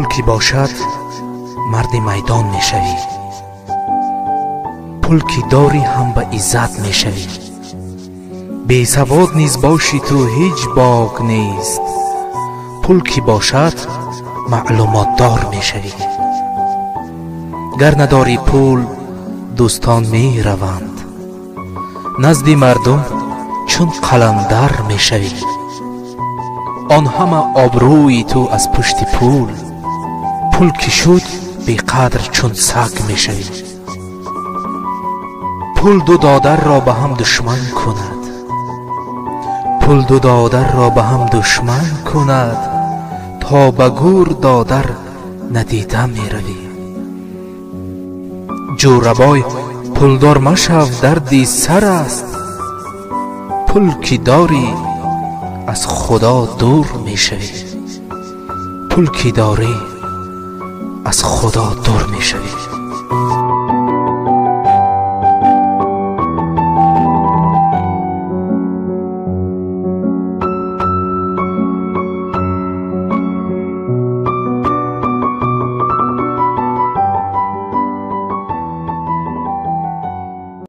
کی باشد مرد میدان میشوی، پول کی داری هم به عزت میشوی. بی سواد نیز باشی تو هیچ باک نیست، پول کی باشد معلومات دار میشوی. گر نداری پول دوستان می روند، نزد مردم چون قلندر میشوی. آن همه آبروی تو از پشت پول، پول کی شد بی قدر چون سگ میشوی. پول دو دادر را به هم دشمن کند، پول دو دادر را به هم دشمن کند. تا به گور دادر ندیده می روی. جوربای پولدار مشو دردی سر است، پول کی داری از خدا دور می شوی. پول کی داری از خدا دور می شوی.